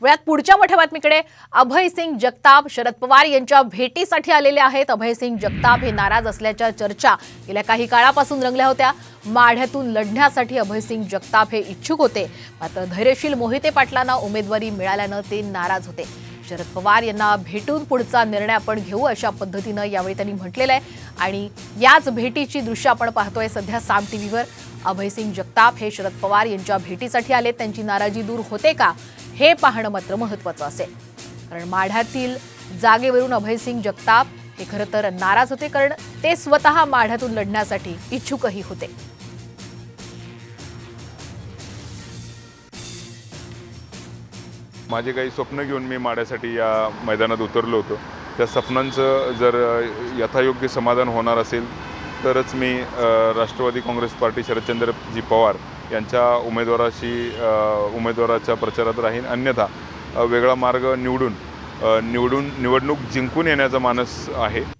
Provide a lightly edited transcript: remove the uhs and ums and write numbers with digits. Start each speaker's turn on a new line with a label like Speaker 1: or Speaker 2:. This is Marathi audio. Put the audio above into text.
Speaker 1: वेळात पुढच्या मोठ्या बातमीकडे अभयसिंग जगताप शरद पवार यांच्या भेटीसाठी आलेले आहेत। अभयसिंग जगताप हे नाराज असल्याच्या चर्चा गेल्या काही काळापासून रंगल्या होत्या। माढ्यातून लढण्यासाठी अभयसिंग जगताप हे इच्छुक होते, मात्र धैर्यशील मोहिते पाटलांना उमेदवारी मिळाल्याने ते नाराज होते। शरद पवार यांना भेटून पुढचा निर्णय आपण घेऊ अशा पद्धतीने यावेळी त्यांनी म्हटलेलं आहे। आणि याच भेटीची दृश्य आपण पाहतोय सध्या साम टीव्हीवर। अभयसिंग जगताप हे शरद पवार यांच्या भेटीसाठी आले, त्यांची नाराजी दूर होते का हे पाहणं मात्र महत्त्वाचं असेल। कारण माढ्यातील जागेवरून अभयसिंग जगताप हे खरं तर नाराज होते, कारण ते स्वतः माढ्यातून लढण्यासाठी इच्छुकही होते।
Speaker 2: माझे काही स्वप्न घेऊन मी माढ्यासाठी या मैदानात उतरलो होतो। त्या स्वप्नांचं जर यथायोग्य समाधान होणार असेल तरच मी राष्ट्रवादी काँग्रेस पार्टी शरदचंद्रजी पवार यांच्या उमेदवाराच्या प्रचारात राहीन। अन्यथा वेगळा मार्ग निवडून निवडणूक जिंकून येण्याचा मानस आहे।